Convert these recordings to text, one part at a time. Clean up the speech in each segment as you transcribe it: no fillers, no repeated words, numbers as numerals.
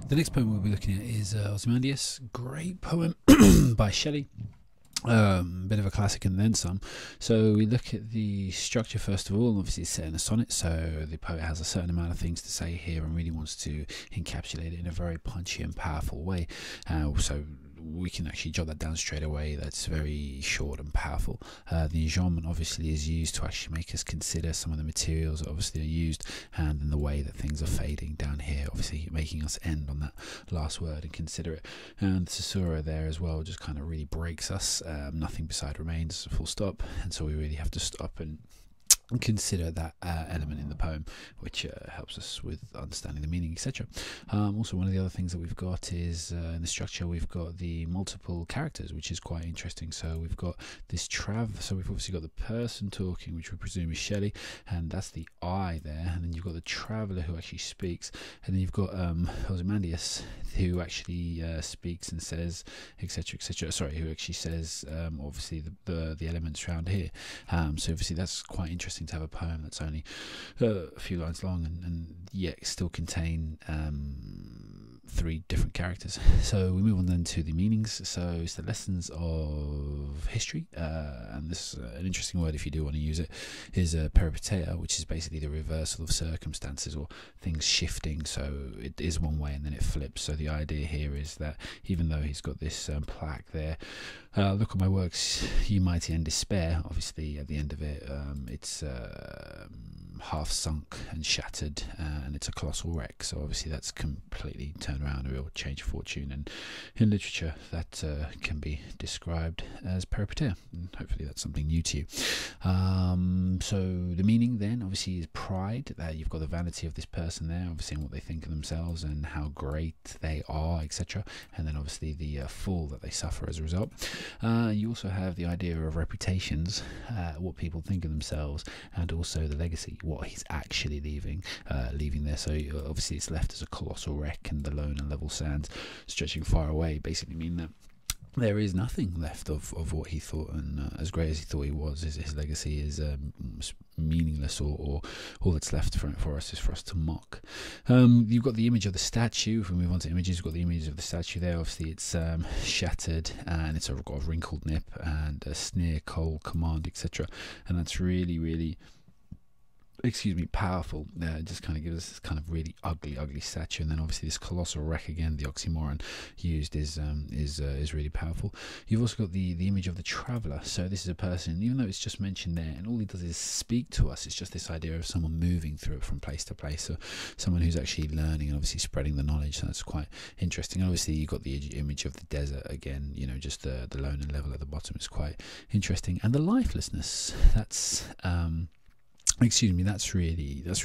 The next poem we'll be looking at is Ozymandias, great poem by Shelley. Bit of a classic and then some. So we look at the structure first of all. Obviously it's set in a sonnet, so the poet has a certain amount of things to say here and really wants to encapsulate it in a very punchy and powerful way. So we can actually jot that down straight away. That's very short and powerful. The enjambment obviously is used to actually make us consider some of the materials that obviously are used, and then the way that things are fading down here, obviously making us end on that last word and consider it. And the caesura there as well just kind of really breaks us. Nothing beside remains, full stop, and so we really have to stop and consider that element in the poem, which helps us with understanding the meaning, etc. Also, one of the other things that we've got is in the structure we've got the multiple characters, which is quite interesting. So we've got this so we've obviously got the person talking, which we presume is Shelley, and that's the I there, and then you've got the traveller who actually speaks, and then you've got Ozymandias who actually speaks and says etc, etc. Sorry, who actually says obviously the elements around here. So obviously that's quite interesting to have a poem that's only a few lines long and yet still contain three different characters. So we move on then to the meanings. So it's the lessons of history, and this an interesting word if you do want to use it is peripeteia, which is basically the reversal of circumstances or things shifting. So it is one way and then it flips. So the idea here is that even though he's got this plaque there, look at my works, ye mighty and despair, obviously at the end of it it's half sunk and shattered, and it's a colossal wreck. So obviously that's completely turned around, a real change of fortune, and in literature that can be described as peripeteia, and hopefully that's something new to you. So the meaning then obviously is pride. You've got the vanity of this person there, obviously, and what they think of themselves and how great they are, etc. And then obviously the fall that they suffer as a result. You also have the idea of reputations, what people think of themselves, and also the legacy, what he's actually leaving there. So obviously it's left as a colossal wreck, and the lone and level sands stretching far away basically mean that there is nothing left of what he thought, and as great as he thought he was, his legacy is meaningless, or all that's left for us is for us to mock. You've got the image of the statue. If we move on to images, you've got the image of the statue there. Obviously it's shattered, and it's got a wrinkled nip and a sneer, cold command, etc. And that's really powerful. It just kind of gives us this kind of really ugly statue, and then obviously this colossal wreck again. The oxymoron used is really powerful. You've also got the image of the traveller. So this is a person, even though it's just mentioned there, and all he does is speak to us. It's just this idea of someone moving through it from place to place. So someone who's actually learning and obviously spreading the knowledge. So that's quite interesting. And obviously you've got the image of the desert again. You know, just the lone and level at the bottom is quite interesting, and the lifelessness. That's that's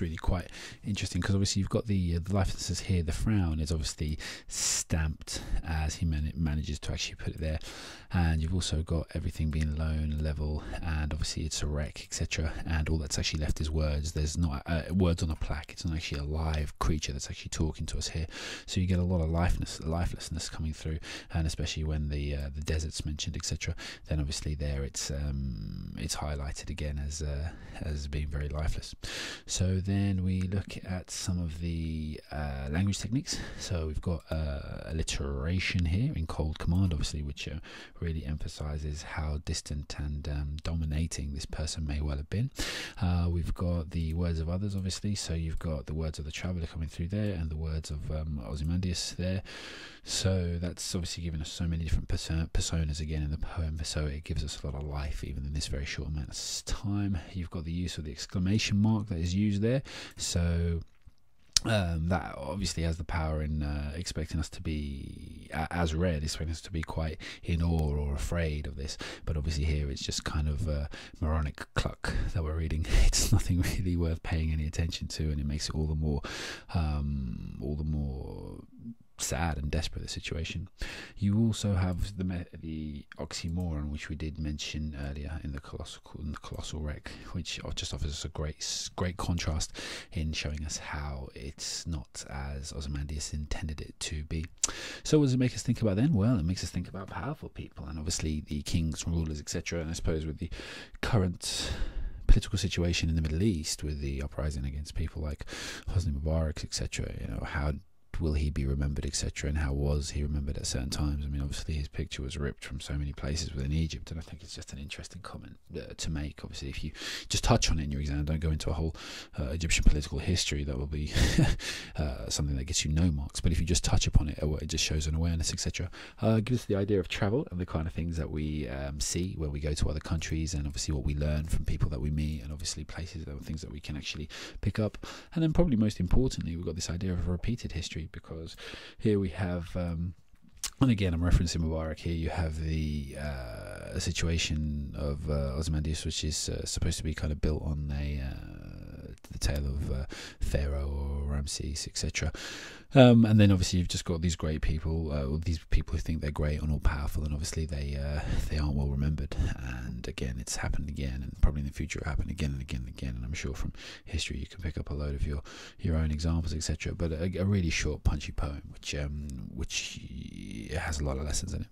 really quite interesting, because obviously you've got the lifelessness here. The frown is obviously stamped as he manages to actually put it there, and you've also got everything being lone, level, and obviously it's a wreck, etc. And all that's actually left is words. There's not words on a plaque. It's not actually a live creature that's actually talking to us here. So you get a lot of lifelessness coming through, and especially when the desert's mentioned, etc. Then obviously there it's highlighted again as being very lifeless. So then we look at some of the language techniques. So we've got alliteration here in cold command, obviously, which really emphasizes how distant and dominating this person may well have been. We've got the words of others, obviously. So you've got the words of the traveller coming through there, and the words of Ozymandias there. So that's obviously given us so many different personas again in the poem, so it gives us a lot of life even in this very short amount of time. You've got the use of the exclamation mark that is used there, so that obviously has the power in expecting us to be, as read, expecting us to be quite in awe or afraid of this. But obviously here it's just kind of moronic cluck that we're reading. It's nothing really worth paying any attention to, and it makes it all the more sad and desperate the situation. You also have the oxymoron, which we did mention earlier in the colossal wreck, which just offers us a great contrast in showing us how it's not as Ozymandias intended it to be. So what does it make us think about then? Well, it makes us think about powerful people, and obviously the kings, rulers, etc. And I suppose with the current political situation in the Middle East, with the uprising against people like Hosni Mubarak, etc., how will he be remembered, etc., and how was he remembered at certain times. I mean, obviously his picture was ripped from so many places within Egypt, and I think it's just an interesting comment to make. Obviously, if you just touch on it in your exam, don't go into a whole Egyptian political history, that will be something that gets you no marks. But if you just touch upon it, it just shows an awareness, etc. Gives us the idea of travel and the kind of things that we see when we go to other countries, and obviously what we learn from people that we meet, and obviously places and things that we can actually pick up. And then probably most importantly, we've got this idea of a repeated history, because here we have and again, I'm referencing Mubarak here. You have the situation of Ozymandias, which is supposed to be kind of built on the tale of Pharaoh or Ramses, etc. And then obviously you've just got these great people, these people who think they're great and all powerful, and obviously they aren't well remembered. And again, it's happened again, and probably in the future it'll happen again and again and again. And I'm sure from history you can pick up a load of your own examples, etc. But a really short, punchy poem, which has a lot of lessons in it.